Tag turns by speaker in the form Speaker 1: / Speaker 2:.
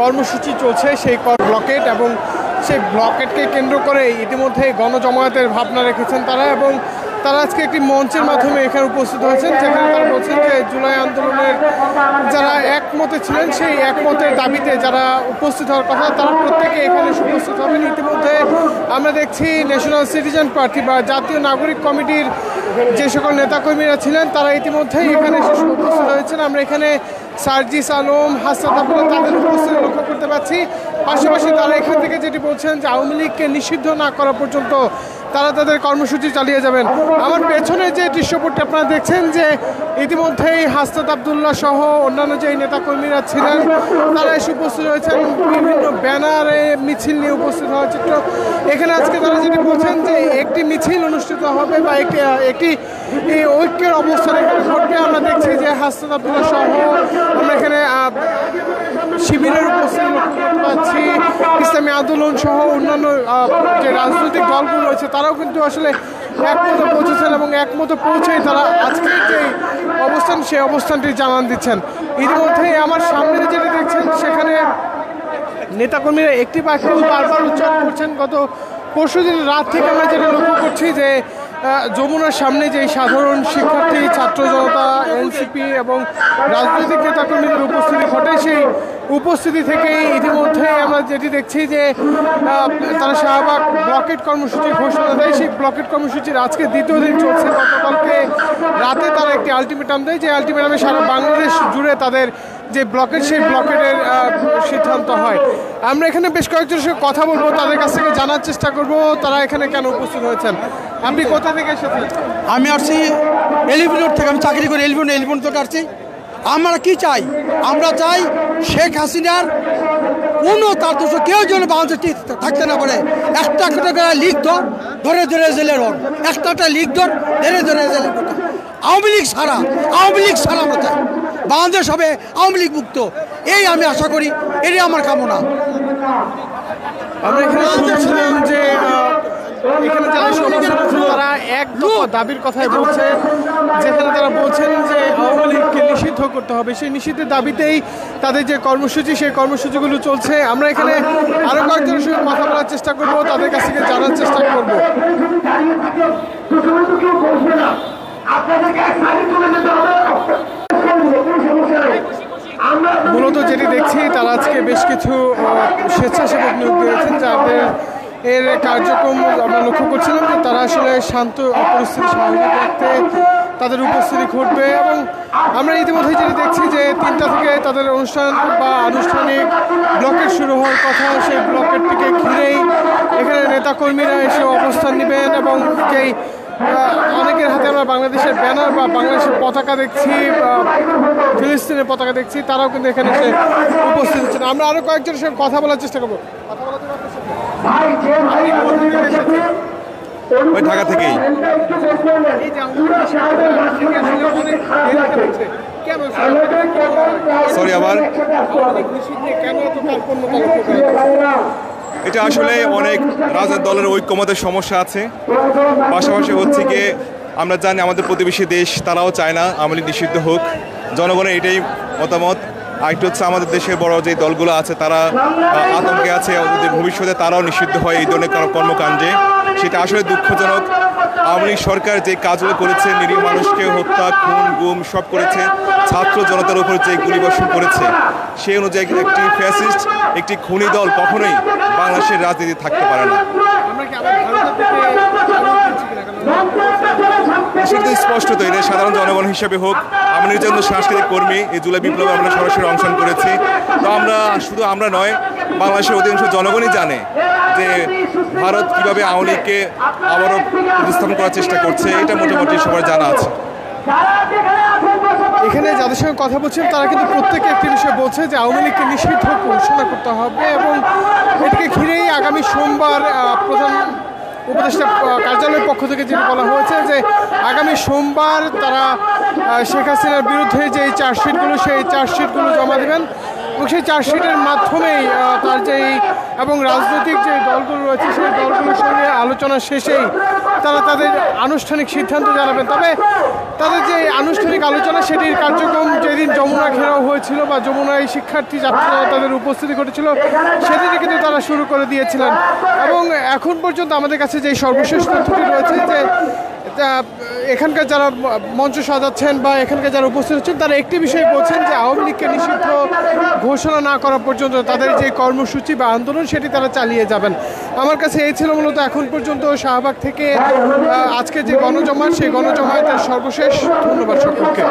Speaker 1: কর্মসূচি চলছে সেই ব্লকেট এবং সেই ব্লকেটকে কেন্দ্র করে ইতিমধ্যে গণজমায়েতের ভাবনা রেখেছেন তারা এবং তারা আজকে একটি মঞ্চের মাধ্যমে এখানে উপস্থিত হয়েছেন যেখানে তারা বলছেন যে জুলাই আন্দোলনের যারা একমতে ছিলেন সেই একমতের দাবিতে যারা উপস্থিত হওয়ার কথা তারা প্রত্যেকে এখানে উপস্থিত হবেন। ইতিমধ্যে আমরা দেখছি ন্যাশনাল সিটিজেন পার্টি বা জাতীয় নাগরিক কমিটির যে সকল নেতাকর্মীরা ছিলেন তারা ইতিমধ্যেই এখানে উপস্থিত হয়েছেন। আমরা এখানে সার্জিস আলম, হাসনাত আবদুল্লাহ তাদের উপস্থিতি লক্ষ্য করতে পারছি। পাশাপাশি তারা এখান থেকে যেটি বলছেন যে আওয়ামী লীগকে নিষিদ্ধ না করা পর্যন্ত তারা তাদের কর্মসূচি চালিয়ে যাবেন। আমার পেছনে যে দৃশ্যপটটি আপনারা দেখছেন যে ইতিমধ্যেই হাসনাত আবদুল্লাহ সহ অন্যান্য যে নেতাকর্মীরা ছিলেন তারা এসে উপস্থিত হয়েছেন, বিভিন্ন ব্যানারে মিছিল নিয়ে উপস্থিত হওয়ার চিত্র। এখানে আজকে তারা যেটি বলছেন যে একটি মিছিল অনুষ্ঠিত হবে বা একটি ঐক্যের অবস্থান এখানে ঘটবে। আমরা দেখছি যে হাসনাত আবদুল্লাহ সহ আমরা এখানে শিবিরের উপস্থিতি লক্ষ্য করতে পারছি, ইসলামী আন্দোলন সহ অন্যান্য যে রাজনৈতিক দলগুলো রয়েছে তারাও কিন্তু আসলে একমতে পৌঁছেছেন এবং একমতে পৌঁছেই তারা আজকের যে অবস্থান সেই অবস্থানটি জানান দিচ্ছেন। ইতিমধ্যে আমার সামনে যেটা দেখছেন সেখানে নেতাকর্মীরা একটি বাক্য বারবার উচ্চারণ করছেন। গত পরশুদিন রাত থেকে আমরা যেটা লক্ষ্য করছি যে যমুনার সামনে যে সাধারণ শিক্ষার্থী, ছাত্র জনতা, এনসিপি এবং রাজনৈতিক নেতাকর্মীদের উপস্থিতি ঘটে, সেই উপস্থিতি থেকেই ইতিমধ্যে আমরা যেটি দেখছি যে তারা শাহবাগ ব্লকেট কর্মসূচির ঘোষণা দেয়। সেই ব্লকেট কর্মসূচির আজকে দ্বিতীয় দিন চলছে। গতকালকে রাতে তারা একটি আলটিমেটাম দেয়, যে আলটিমেটামে সারা বাংলাদেশ জুড়ে তাদের যে ব্লকেট সেই ব্লকেটের সিদ্ধান্ত হয়। আমরা এখানে বেশ কয়েকজনের সঙ্গে কথা বলবো, তাদের কাছ থেকে জানার চেষ্টা করব তারা এখানে কেন উপস্থিত হয়েছেন। আপনি কোথা থেকে এসেছেন?
Speaker 2: আমি আসছি এলিভেন থেকে, আমি চাকরি করি এলিভেন থেকে আসছি। আমরা কি চাই? আমরা চাই শেখ হাসিনার কোনো তার দোষ কেউ যেন বাংলাদেশে থাকতে না পারে। একটা করে লিগ ধরে ধরে জেলে রন, একটা লিগ ধরে ধরে জেলে আওয়ামী লীগ ছাড়া আমরা চাই বাংলাদেশ হবে আওয়ামী লীগ মুক্ত। এই আমি আশা করি, এটাই আমার কামনা।
Speaker 1: আমরা এখানে শুনছিলাম যে এখানে যারা সমস্যা তারা এক দফা দাবির কথাই বলছে, যেখানে তারা বলছেন যে আওয়ামী লীগকে নিষিদ্ধ করতে হবে। সেই নিষিদ্ধের দাবিতেই তাদের যে কর্মসূচি সেই কর্মসূচিগুলো চলছে। আমরা এখানে আরো কয়েকজনের সঙ্গে কথা বলার চেষ্টা করব, তাদের কাছ থেকে জানার চেষ্টা করব। মূলত যেটি দেখছি তারা আজকে বেশ কিছু স্বেচ্ছাসেবক নিয়োগ দিয়েছেন, যাদের এর কার্যক্রম আমরা লক্ষ্য করছিলাম যে তারা আসলে শান্ত পরিস্থিতি স্বাভাবিক রাখতে তাদের উপস্থিতি ঘটবে। এবং আমরা ইতিমধ্যে যেটি দেখছি যে 3টা থেকে তাদের অনুষ্ঠান বা আনুষ্ঠানিক ব্লকেট শুরু হওয়ার কথা, সেই ব্লকেটটিকে ঘিরেই এখানে নেতাকর্মীরা এসে অবস্থান নেবেন এবং যেই অনেকের হাতে আমরা বাংলাদেশের ব্যানার বা বাংলাদেশের পতাকা দেখছি, ফিলিস্তিনের পতাকা দেখছি, তারাও কিন্তু এখানে এসে উপস্থিত হচ্ছেন। আমরা আরো কয়েকজনের সঙ্গে কথা বলার চেষ্টা করবো।
Speaker 3: ওই ঢাকা থেকেই। সরি, আবার এটা আসলে অনেক রাজনৈতিক দলের ঐক্যমতের সমস্যা আছে। পাশাপাশি হচ্ছে গিয়ে আমরা জানি আমাদের প্রতিবেশী দেশ তারাও চায় না আওয়ামী লীগ নিষিদ্ধ হোক, জনগণের এটাই মতামত। আরেকটি হচ্ছে আমাদের দেশের বড় যে দলগুলো আছে তারা আতঙ্কে আছে যদি ভবিষ্যতে তারাও নিষিদ্ধ হয় এই ধরনের কর্মকাণ্ডে। সেটা আসলে দুঃখজনক। আওয়ামী লীগ সরকার যে কাজগুলো করেছে, নিরীহ মানুষকে হত্যা, খুন, গুম সব করেছে, ছাত্র জনতার উপর যে গুলিবর্ষণ করেছে, সেই অনুযায়ী একটি ফ্যাসিস্ট, একটি খুনি দল কখনোই বাংলাদেশের রাজনীতি থাকতে পারে না। সেটা স্পষ্টত এটা সাধারণ জনগণ হিসেবে হোক, আমি নিজের সাংস্কৃতিক কর্মী, এই জুলাই বিপ্লবে আমরা সরাসরি অংশগ্রহণ করেছি। তো আমরা নয়, বাংলাদেশের অধিকাংশ জনগণই জানে যে ভারত কীভাবে আওয়ামী লীগকে আবারও প্রতিস্থাপন করার চেষ্টা করছে, এটা মোটামুটি সবার জানা আছে।
Speaker 1: এখানে যাদের সঙ্গে কথা বলছেন তারা কিন্তু প্রত্যেকে একটি বিষয় বলছে যে আওয়ামী লীগকে নিষিদ্ধ ঘোষণা করতে হবে এবং এটিকে ঘিরেই আগামী সোমবার প্রধান উপদেষ্টা কার্যালয়ের পক্ষ থেকে যেটি বলা হয়েছে যে আগামী সোমবার তারা শেখ হাসিনার বিরুদ্ধে যে চার্জশিটগুলো সেই চার্জশিটগুলো জমা দেবেন এবং সেই চার্জশিটের মাধ্যমেই তার যেই এবং রাজনৈতিক যে দলগুলো রয়েছে সেই দলগুলোর সঙ্গে আলোচনা শেষেই তারা তাদের আনুষ্ঠানিক সিদ্ধান্ত জানাবেন। তবে তাদের যে আনুষ্ঠানিক আলোচনা সেটির কার্যক্রম যেদিন যমুনা ঘেরাও হয়েছিল বা যমুনায় শিক্ষার্থী ছাত্ররা তাদের উপস্থিতি ঘটেছিল সেদিনই কিন্তু তারা শুরু করে দিয়েছিলেন। এবং এখন পর্যন্ত আমাদের কাছে যে সর্বশেষ তথ্যটি রয়েছে যে এখানকার যারা মঞ্চ সাজাচ্ছেন বা এখানকার যারা উপস্থিত হচ্ছেন তারা একটি বিষয় বলছেন যে আওয়ামী লীগকে নিষিদ্ধ ঘোষণা না করা পর্যন্ত তাদের যে কর্মসূচি বা আন্দোলন সেটি তারা চালিয়ে যাবেন। আমার কাছে এই ছিল মূলত এখন পর্যন্ত শাহবাগ থেকে আজকে যে গণজমায়েত সেই গণজমায়েতের সর্বশেষ। ধন্যবাদ সকলকে।